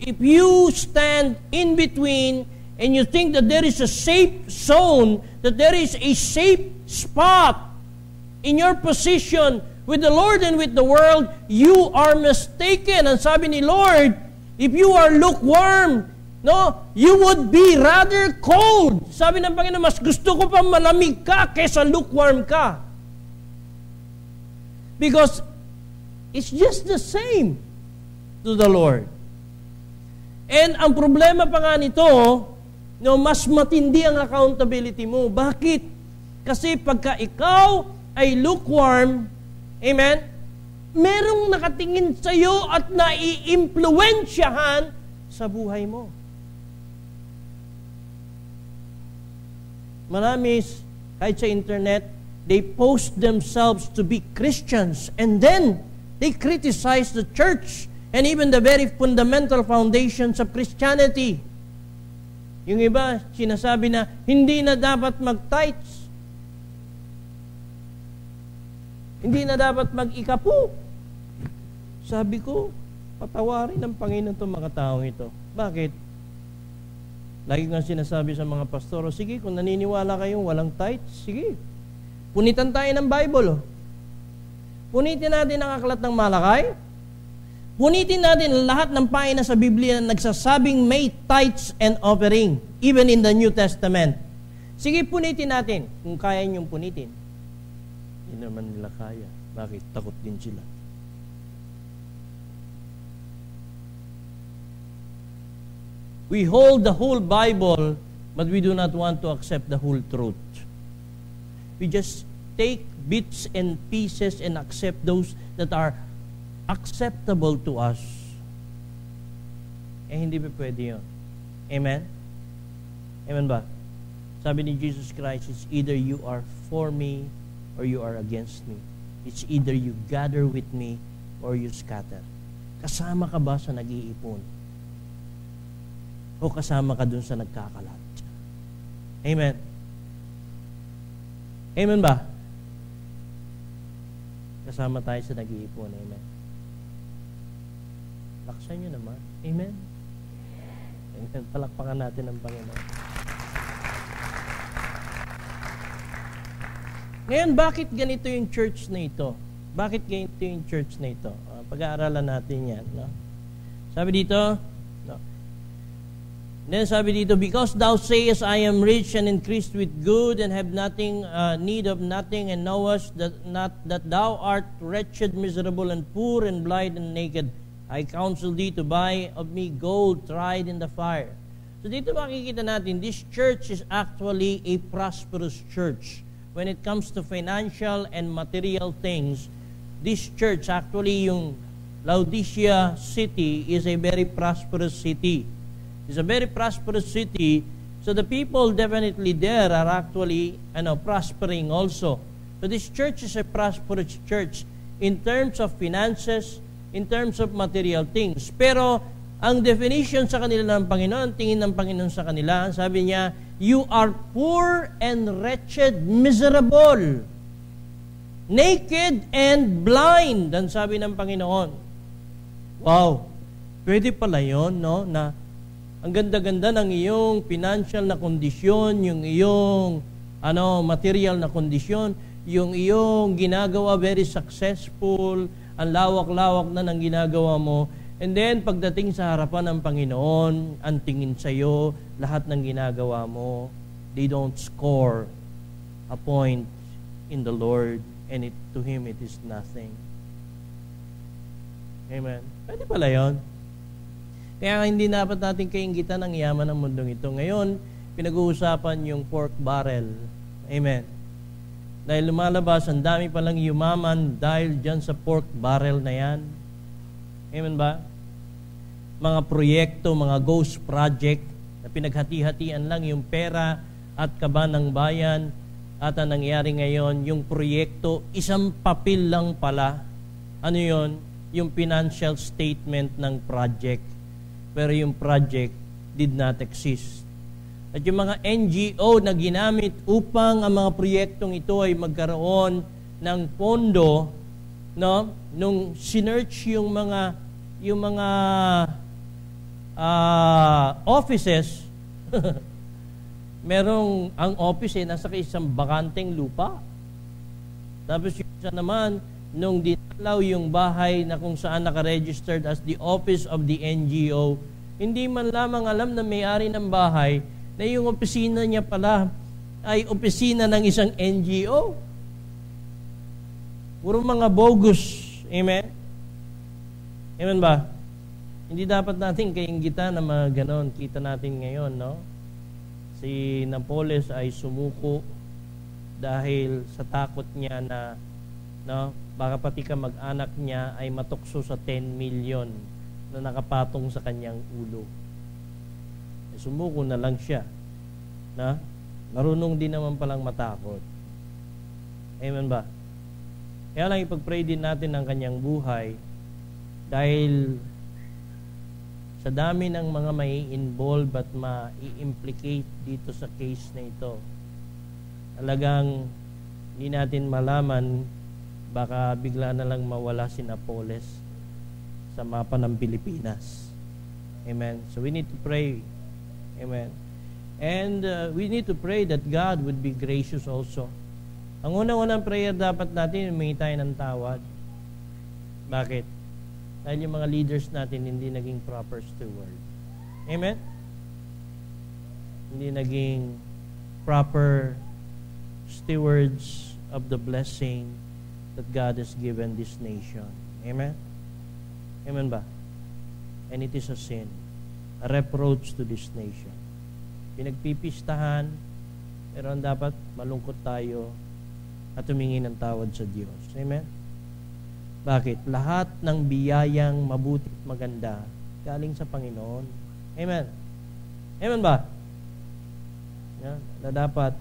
A: If you stand in between and you think that there is a safe zone, that there is a safe spot in your position with the Lord and with the world, you are mistaken. Ang sabi ni Lord, if you are lukewarm, no, you would be rather cold. Sabi ng Panginoon, mas gusto ko pa malamig ka kaysa lukewarm ka. Because it's just the same to the Lord. And ang problema pa nga nito, no, mas matindi ang accountability mo. Bakit? Kasi pagka ikaw ay lukewarm, amen, merong nakatingin sa iyo at nai-impluwensyahan sa buhay mo. Marami, kahit sa internet, they post themselves to be Christians and then they criticize the church and even the very fundamental foundations of Christianity. Yung iba, sinasabi na, hindi na dapat mag-tithes. Hindi na dapat mag-ikapu. Sabi ko, patawarin ng Panginoon itong mga taong ito. Bakit? Lagi nga sinasabi sa mga pastoro, sige, kung naniniwala kayong walang tithes, sige. Punitan tayo ng Bible, oh. Punitin natin ang aklat ng Malakay. Punitin natin lahat ng pahina sa Biblia na nagsasabing may tithes and offering, even in the New Testament. Sige, punitin natin kung kaya niyong punitin. Hindi naman nila kaya. Bakit? Takot din sila. We hold the whole Bible, but we do not want to accept the whole truth. We just take bits and pieces and accept those that are acceptable to us. Eh, hindi pa pwede yun. Amen? Amen ba? Sabi ni Jesus Christ, it's either you are for me or you are against me. It's either you gather with me or you scatter. Kasama ka ba sa nag-iipon? O kasama ka dun sa nagkakalat? Amen? Amen ba? Kasama tayo sa nag-iipon. Amen. Laksan nyo naman. Amen. Amen. Palakpakan natin ang Panginoon. Ngayon, bakit ganito yung church na ito? Bakit ganito yung church na ito? Pag-aaralan natin yan. No? Sabi dito, no. Then sabi dito, because thou sayest, I am rich and increased with good and have nothing, need of nothing, and knowest that thou art wretched, miserable, and poor, and blind, and naked. I counsel thee to buy of me gold tried in the fire. So dito makikita natin, this church is actually a prosperous church. When it comes to financial and material things, this church, actually yung Laodicea city, is a very prosperous city. It's a very prosperous city, so the people definitely there are actually prospering also. So this church is a prosperous church in terms of finances, in terms of material things. Pero ang definition sa kanila ng Panginoon, tingin ng Panginoon sa kanila, sabi niya, you are poor and wretched, miserable. naked and blind, ang sabi ng Panginoon. Wow, pwede pala yun, no? Na ang ganda-ganda ng iyong financial na kondisyon, yung iyong material na kondisyon, yung iyong ginagawa very successful, ang lawak-lawak na ng ginagawa mo, and then pagdating sa harapan ng Panginoon, ang tingin sa iyo, lahat ng ginagawa mo, they don't score a point in the Lord, and to Him it is nothing. Amen. Pwede pala yun. Kaya hindi dapat natin kainggitan ang yaman ng mundong ito. Ngayon, pinag-uusapan yung pork barrel. Amen. Dahil lumalabas, ang dami palang yumaman dahil dyan sa pork barrel na yan. Amen ba? Mga proyekto, mga ghost project, na pinaghati-hatian lang yung pera at kaba ng bayan. At ang nangyari ngayon, yung proyekto, isang papel lang pala. Ano yun? Yung financial statement ng project. Pero yung project did not exist. At yung mga NGO na ginamit upang ang mga proyektong ito ay magkaroon ng pondo, no? Nung sinearch yung mga offices, merong ang office nasa isang bakanteng lupa. Tapos yung isa naman, nung dinalaw yung bahay na kung saan nakaregistered as the office of the NGO, hindi man lamang alam na may-ari ng bahay na yung opisina niya pala ay opisina ng isang NGO. Puro mga bogus. Amen? Amen ba? Hindi dapat natin kainggitan na mga ganon. Kita natin ngayon, no? Si Napoles ay sumuko dahil sa takot niya na, no, baka pati mag-anak niya ay matukso sa 10 million na nakapatong sa kanyang ulo. Sumuko na lang siya. Na? Marunong din naman palang matakot. Amen ba? Kaya lang ipag-pray din natin ang kanyang buhay dahil sa dami ng mga mai-involve at mai-implicate dito sa case na ito. Talagang hindi natin malaman, baka bigla na lang mawala si Napoles sa mapa ng Pilipinas. Amen. So we need to pray. Amen. And we need to pray that God would be gracious also. Ang unang-unang prayer dapat natin, humingi tayo ng tawad. Bakit? Dahil yung mga leaders natin hindi naging proper steward. Amen? Hindi naging proper stewards of the blessing that God has given this nation. Amen? Amen ba? And it is a sin, a reproach to this nation. Pinagpipistahan, pero ang dapat malungkot tayo at humingi ng tawad sa Diyos. Amen? Bakit? Lahat ng biyayang mabuti at maganda galing sa Panginoon. Amen? Amen ba? Yan, na dapat.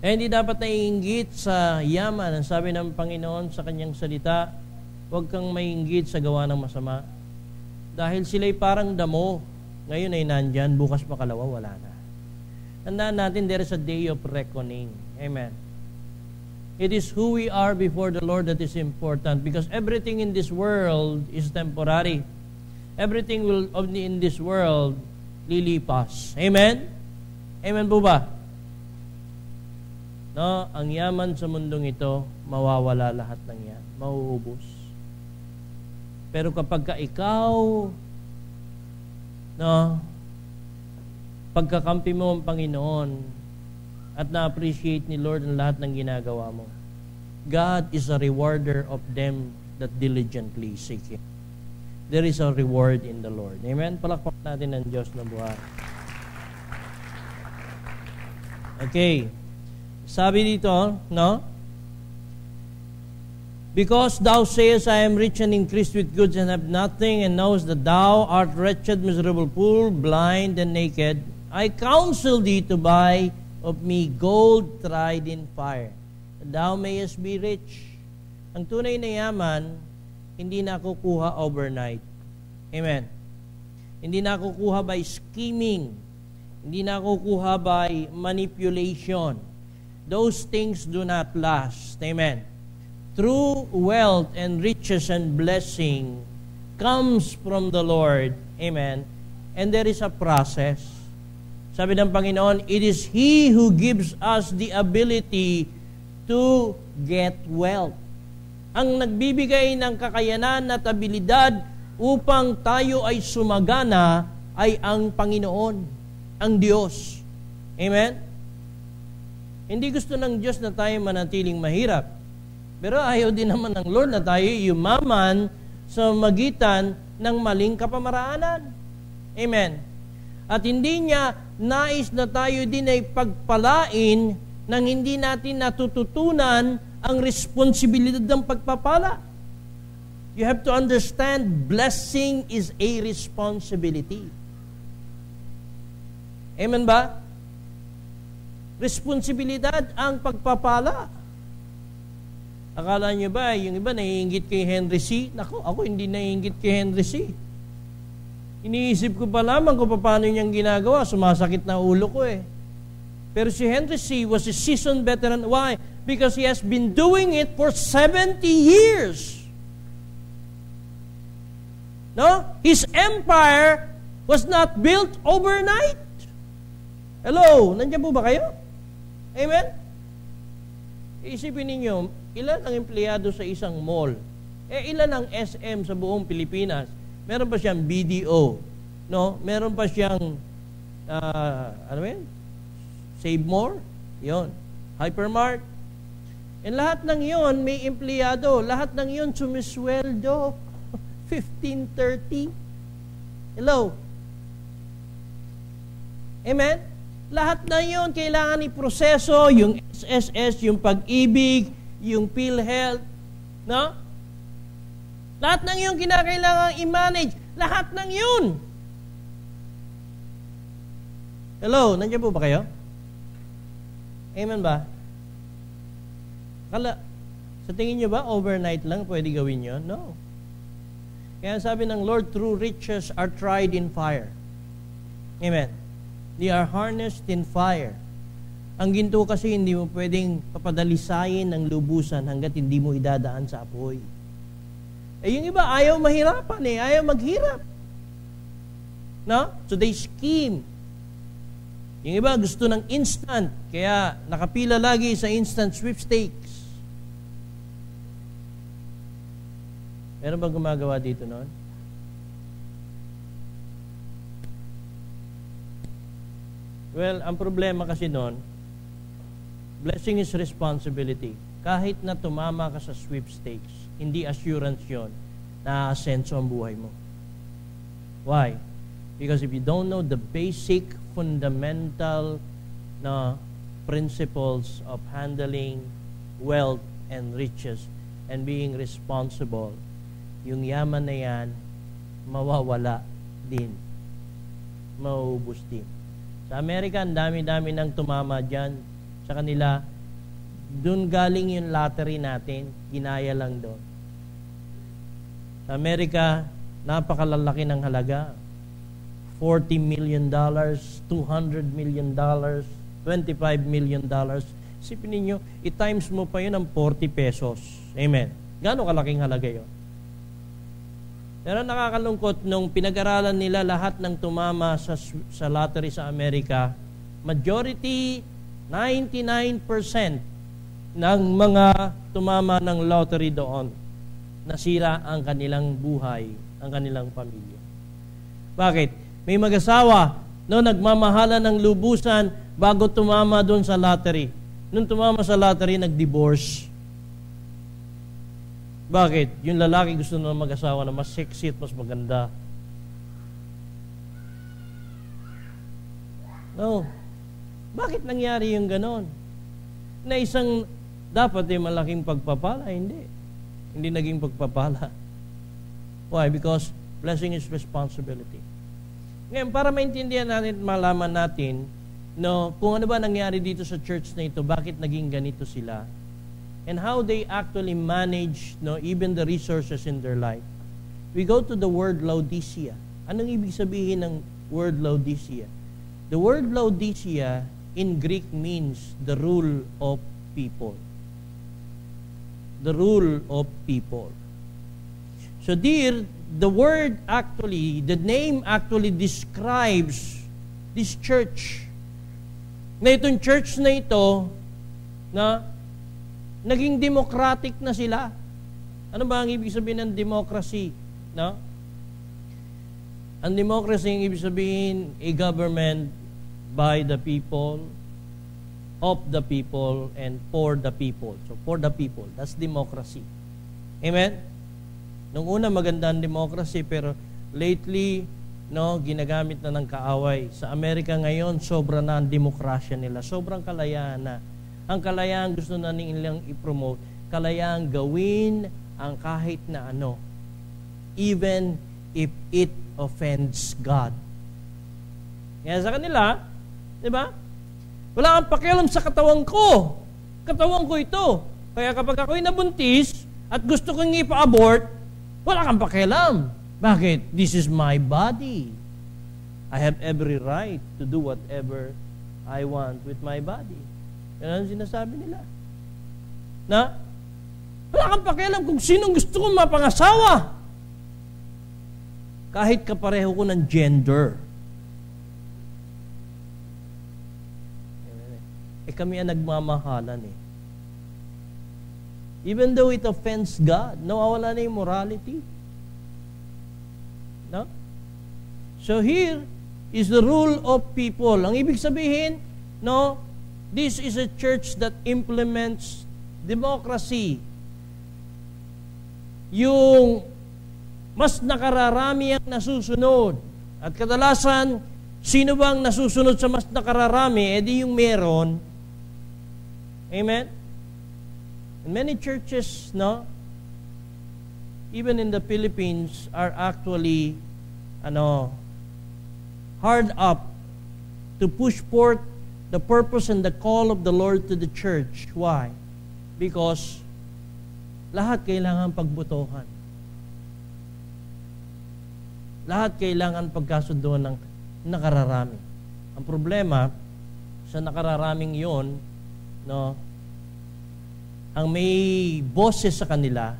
A: Hindi dapat naiinggit sa yaman. Ang sabi ng Panginoon sa kanyang salita, huwag kang maiinggit sa gawa ng masama. Dahil sila'y parang damo. Ngayon ay nandyan, bukas makalawa, wala na. Tandaan natin, there is a day of reckoning. Amen. It is who we are before the Lord that is important, because everything in this world is temporary. Everything in this world lilipas. Amen? Amen po ba? No, ang yaman sa mundong ito, mawawala lahat ng yan. Mauubos. Pero kapag ka ikaw, no, pagkakampi mo ang Panginoon at na-appreciate ni Lord ang lahat ng ginagawa mo, God is a rewarder of them that diligently seek Him. There is a reward in the Lord. Amen? Palakpak natin ang Diyos na buhay. Okay. Sabi dito, no? Because thou sayest, I am rich and increased with goods and have nothing, and knowest that thou art wretched, miserable, poor, blind, and naked, I counsel thee to buy of me gold tried in fire, that thou mayest be rich. Ang tunay na yaman, hindi nakukuha overnight. Amen. Hindi nakukuha by scheming. Hindi nakukuha by manipulation. those things do not last. Amen. True wealth and riches and blessing comes from the Lord. Amen. And there is a process. Sabi ng Panginoon, it is He who gives us the ability to get wealth. Ang nagbibigay ng kakayanan at abilidad upang tayo ay sumagana ay ang Panginoon, ang Diyos. Amen? Hindi gusto ng Diyos na tayo manatiling mahirap. Pero ayaw din naman ng Lord na tayo yumaman sa magitan ng maling kapamaraanan. Amen? At hindi niya nais na tayo din ay pagpalain nang hindi natin natututunan ang responsibilidad ng pagpapala. You have to understand, blessing is a responsibility. Amen ba? Responsibilidad ang pagpapala. Akala nyo ba, yung iba naiinggit kay Henry C? Naku, ako hindi naiinggit kay Henry C. Iniisip ko pa lamang kung paano niyang ginagawa. Sumasakit na ulo ko eh. Pero si Henry C. was a seasoned veteran. Why? Because he has been doing it for 70 years. No? His empire was not built overnight. Hello? Nandiyan po ba kayo? Amen? Isipin ninyo, ilan ang empleyado sa isang mall? Ilan ang SM sa buong Pilipinas? Meron pa siyang BDO. No? Meron pa siyang, Save More? Yon. Hypermart. And lahat ng yon may empleyado. Lahat ng yon sumisweldo. 15.30. Hello? Amen? Lahat na yon kailangan iproseso, yung SSS, yung Pag-ibig, yung PhilHealth. No? Lahat ng yon kinakailangan i-manage. Lahat ng yon. Hello? Nandiyan po ba kayo? Amen ba? Sa tingin nyo ba, overnight lang pwede gawin yun? No. Kaya sabi ng Lord, true riches are tried in fire. Amen. They are harnessed in fire. Ang ginto kasi hindi mo pwedeng papadalisayin ng lubusan hanggat hindi mo idadaan sa apoy. Yung iba, ayaw mahirapan ayaw maghirap. No? So they scheme. Yung iba gusto ng instant, kaya nakapila lagi sa instant sweepstakes. Meron bang gumagawa dito noon? Well, ang problema kasi noon, blessing is responsibility. Kahit na tumama ka sa sweepstakes, hindi assurance yon na aasenso ang buhay mo. Why? Because if you don't know the basic, fundamental na principles of handling wealth and riches and being responsible, yung yaman na yan, mawawala din. Mauubos din. Sa Amerika, ang dami-dami nang tumama dyan. Sa kanila, dun galing yung lottery natin, ginaya lang doon. Sa Amerika, napakalalaki ng halaga. $40 million, $200 million, $25 million. Isipin ninyo, i-times mo pa yun ng 40 pesos. Amen. Gaano kalaking halaga yun? Pero nakakalungkot, nung pinag-aralan nila lahat ng tumama sa lottery sa Amerika, majority, 99% ng mga tumama ng lottery doon, nasira ang kanilang buhay, ang kanilang pamilya. Bakit? May mag-asawa, nagmamahala ng lubusan bago tumama doon sa lottery. Nung tumama sa lottery, nag-divorce. Bakit? Yung lalaki gusto na mag-asawa na mas sexy at mas maganda. No. Bakit nangyari yung ganon? Na isang dapat malaking pagpapala, hindi. Hindi naging pagpapala. Why? Because blessing is responsibility. Ngayon, para maintindihan natin, malaman natin, kung ano ba nangyari dito sa church na ito, bakit naging ganito sila, and how they actually manage even the resources in their life. We go to the word Laodicea. Anong ibig sabihin ng word Laodicea? The word Laodicea in Greek means the rule of people. The rule of people. So dear, the name actually describes this church. Na itong church na ito, na naging democratic na sila. Ano ba ang ibig sabihin ng democracy? No? Ang democracy, ang ibig sabihin, a government by the people, of the people, and for the people. So, for the people. That's democracy. Amen? Nung una, maganda ang democracy, pero lately, no, ginagamit na ng kaaway. Sa Amerika ngayon, sobra na ang demokrasya nila. Sobrang kalayaan na. Ang kalayaan gusto na nilang i-promote. Kalayaan gawin ang kahit na ano. Even if it offends God. Kaya sa kanila, di ba? Wala kang pakialam sa katawan ko. Katawan ko ito. Kaya kapag ako'y nabuntis at gusto kong ipa-abort, wala kang pakialam. Bakit? This is my body. I have every right to do whatever I want with my body. Yan ang sinasabi nila. Na? Wala kang pakialam kung sinong gusto kong mapangasawa. Kahit kapareho ko ng gender. Kami ang nagmamahalan eh. Even though it offends God, nawawala na yung morality. No? So here is the rule of people. Ang ibig sabihin, no, this is a church that implements democracy. Yung mas nakararami ang nasusunod. At kadalasan, sino bang nasusunod sa mas nakararami? Di yung meron. Amen? And many churches, no, even in the Philippines, are actually, hard up to push forth the purpose and the call of the Lord to the church. Why? Because lahat kailangan pagbutuhan. Lahat kailangan pagkasunduan ng nakararami. Ang problema, sa nakararaming yon, no, ang may boses sa kanila,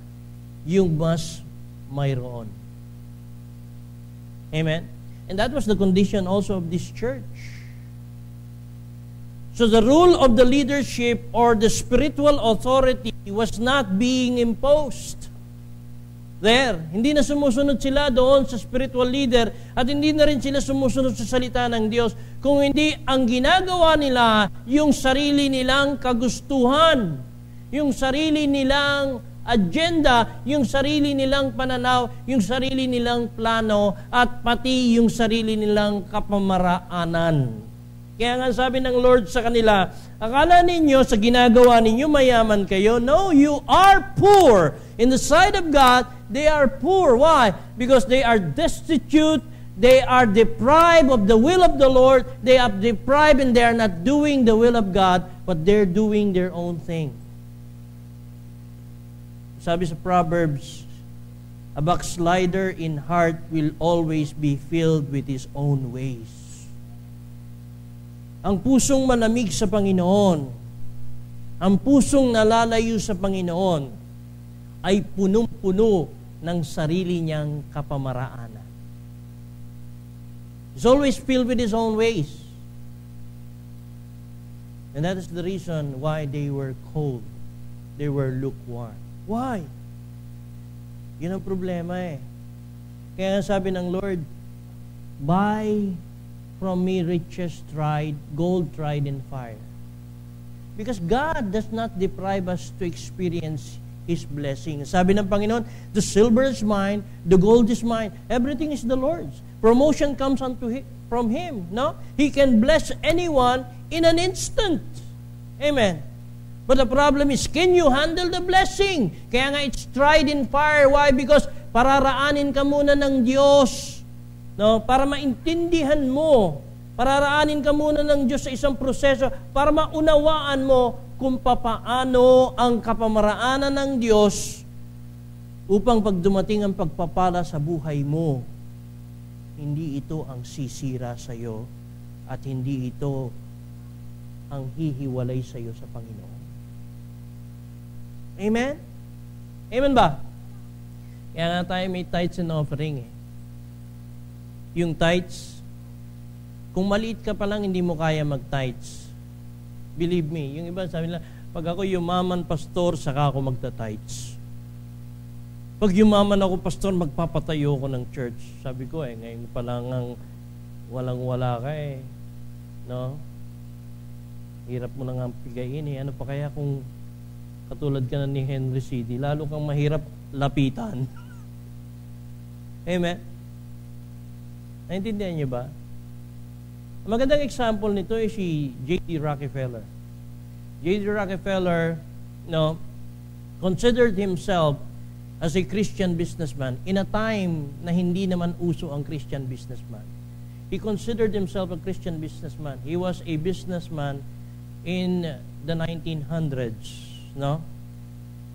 A: yung mas mayroon. Amen? And that was the condition also of this church. So the rule of the leadership or the spiritual authority was not being imposed there. Hindi na sumusunod sila doon sa spiritual leader at hindi na rin sila sumusunod sa salita ng Diyos. Kung hindi, ang ginagawa nila yung sarili nilang kagustuhan, yung sarili nilang agenda, yung sarili nilang pananaw, yung sarili nilang plano, at pati yung sarili nilang kapamaraanan. Kaya nga sabi ng Lord sa kanila, akala ninyo sa ginagawa ninyo mayaman kayo? No, you are poor. In the sight of God, they are poor. Why? Because they are destitute, they are deprived of the will of the Lord, they are deprived and they are not doing the will of God, but they're doing their own thing. Sabi sa Proverbs, a backslider in heart will always be filled with his own ways. Ang pusong malamig sa Panginoon, ang pusong nalalayo sa Panginoon, ay punong-puno ng sarili niyang kapamaraanan. He's always filled with his own ways. And that is the reason why they were cold. They were lukewarm. Why? Yun ang problema eh. Kaya sabi ng Lord, buy from me riches tried, gold tried in fire. Because God does not deprive us to experience His blessing. Sabi ng Panginoon, the silver is mine, the gold is mine, everything is the Lord's. Promotion comes from Him. No? He can bless anyone in an instant. Amen. But the problem is, can you handle the blessing? Kaya nga it's tried in fire. Why? Because pararaanin ka muna ng Diyos. No? Para maintindihan mo. Pararaanin ka muna ng Diyos sa isang proseso para maunawaan mo kung papaano ang kapamaraanan ng Diyos upang pag dumating ang pagpapala sa buhay mo, hindi ito ang sisira sa iyo at hindi ito ang hihiwalay sa iyo sa Panginoon. Amen? Amen ba? Kaya nga tayo may tithes and offering eh. Yung tithes, kung maliit ka pa lang, hindi mo kaya mag-tithes. Believe me, yung iba sabi nila, pag ako yumaman, pastor, saka ako magta-tithes. Pag yumaman ako, pastor, magpapatayo ko ng church. Sabi ko ngayon pa lang ang walang-wala ka eh. No? Hirap mo na nga pigayin eh. Ano pa kaya kung katulad ka na ni Henry C.D., lalo kang mahirap lapitan. Amen? Naintindihan niyo ba? Ang magandang example nito ay si J.D. Rockefeller. J.D. Rockefeller, considered himself as a Christian businessman in a time na hindi naman uso ang Christian businessman. He considered himself a Christian businessman. He was a businessman in the 1900s, no?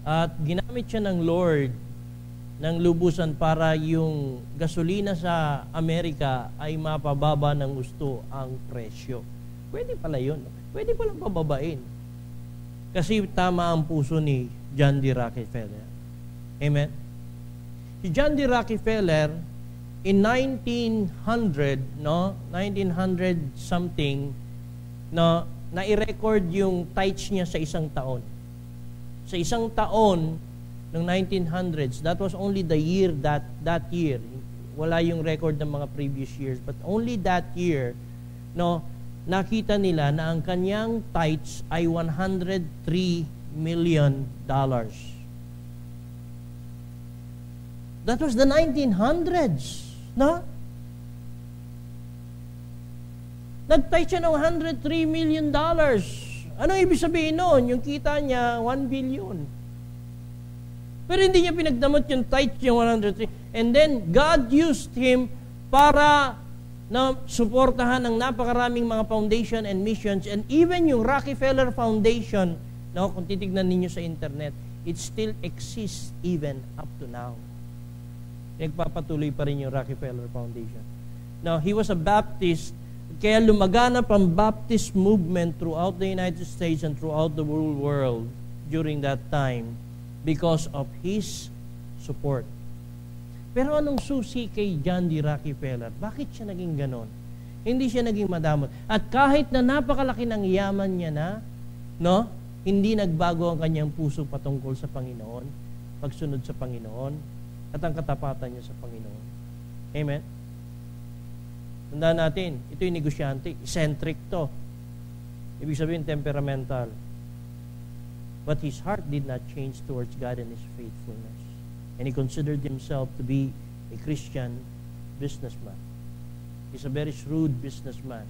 A: At ginamit siya ng Lord ng lubusan para yung gasolina sa Amerika ay mapababa ng gusto ang presyo. Pwede pala yun. Pwede palang pababain. Kasi tama ang puso ni John D. Rockefeller. Amen? Si John D. Rockefeller, in 1900 something, na-record yung tithes niya sa isang taon. Sa isang taon, ng 1900s, that was only the year that year. Wala yung record ng mga previous years, but only that year, nakita nila na ang kanyang tithes ay $103 million. That was the 1900s, no? Nag-tithe siya ng $103 million. Ano ibig sabihin noon? Yung kita niya, 1 billion. Pero hindi niya pinagdamot yung tithe yung 103. And then, God used him para suportahan ang napakaraming mga foundation and missions. And even yung Rockefeller Foundation, kung titignan ninyo sa internet, it still exists even up to now. Nagpapatuloy pa rin yung Rockefeller Foundation. Now, he was a Baptist, kaya lumaganap ang Baptist movement throughout the United States and throughout the whole world during that time, because of his support. Pero anong susi kay John D. Rockefeller? Bakit siya naging ganon? Hindi siya naging madamot. At kahit na napakalaki ng yaman niya hindi nagbago ang kanyang puso patungkol sa Panginoon, pagsunod sa Panginoon, at ang katapatan niya sa Panginoon. Amen? Tandaan natin, ito yung negosyante, eccentric to. Ibig sabihin, temperamental. But his heart did not change towards God and his faithfulness. And he considered himself to be a Christian businessman. He's a very shrewd businessman.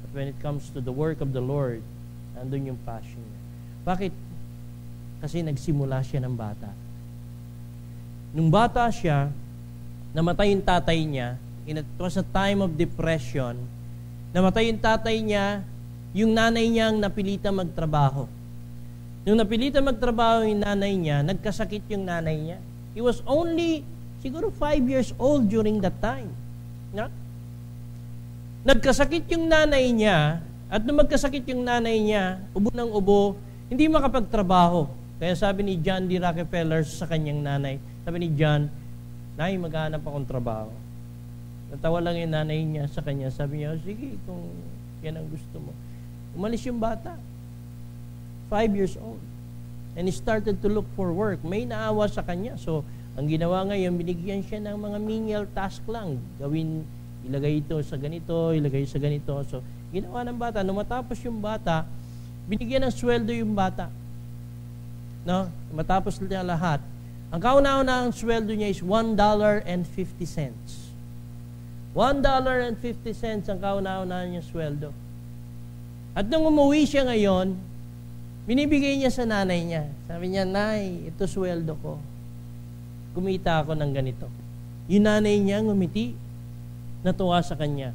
A: But when it comes to the work of the Lord, andun yung passion niya. Bakit? Kasi nagsimula siya ng bata. Nung bata siya, namatay yung tatay niya. It was a time of depression. Namatay yung tatay niya, yung nanay niya ang napilita magtrabaho. Nung napilitan magtrabaho yung nanay niya, nagkasakit yung nanay niya. He was only, siguro 5 years old during that time. Nagkasakit yung nanay niya, at nung magkasakit yung nanay niya, ubo ng ubo, hindi makapagtrabaho. Kaya sabi ni John D. Rockefeller sa kanyang nanay, sabi ni John, Nay, maghanap akong trabaho. Natawa lang yung nanay niya sa kanya, sabi niya, sige, kung yan ang gusto mo. Umalis yung bata. 5 years old. And he started to look for work. May naawa sa kanya. So, ang ginawa ngayon, binigyan siya ng mga menial task lang. Gawin, ilagay ito sa ganito, ilagay sa ganito. So, ginawa ng bata. Nung matapos yung bata, binigyan ng sweldo yung bata. Matapos niya lahat. Ang kauna-una ang sweldo niya is $1.50. $1.50 ang kauna-una niya sweldo. At nung umuwi siya ngayon, binibigay niya sa nanay niya. Sabi niya, Nay, ito sweldo ko. Kumita ako ng ganito. Yung nanay niya ngumiti, natuwa sa kanya.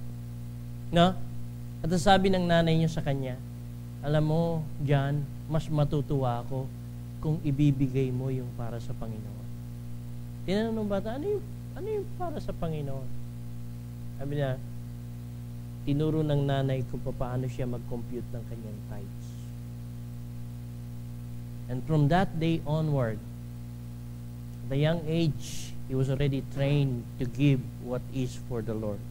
A: At sabi ng nanay niya sa kanya, alam mo, John, mas matutuwa ako kung ibibigay mo yung para sa Panginoon. Tinanong ng bata, ano yung para sa Panginoon? Sabi niya, tinuro ng nanay kung paano siya mag-compute ng kanyang tithes. And from that day onward, at a young age, he was already trained to give what is for the Lord.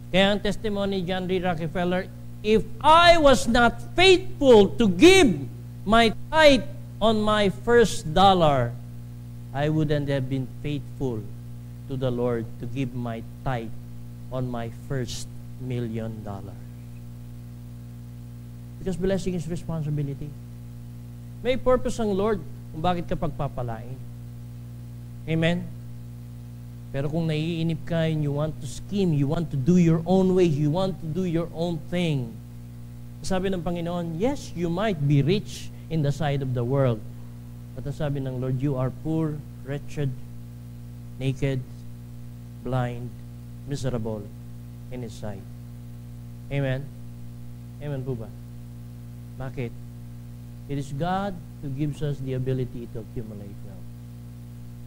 A: Kaya ang testimony ni John D. Rockefeller, if I was not faithful to give my tithe on my first dollar, I wouldn't have been faithful to the Lord to give my tithe on my first $1 million. Because blessing is responsibility. May purpose ang Lord kung bakit ka pagpapalain. Amen? Pero kung naiinip ka and you want to scheme, you want to do your own ways, you want to do your own thing, sabi ng Panginoon, yes, you might be rich in the sight of the world. But sabi ng Lord, you are poor, wretched, naked, blind, miserable in His sight. Amen? Amen po ba? Bakit? It is God who gives us the ability to accumulate wealth.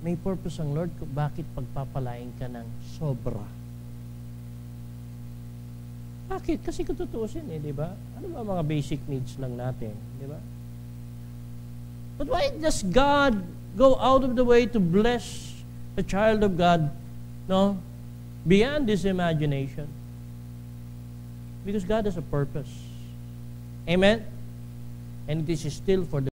A: May purpose ang Lord kung bakit pagpapalain ka ng sobra. Bakit? Kasi kung tutuusin di ba? Ano ba mga basic needs lang natin, di ba? But why does God go out of the way to bless a child of God, no? Beyond this imagination? Because God has a purpose. Amen? And this is still for the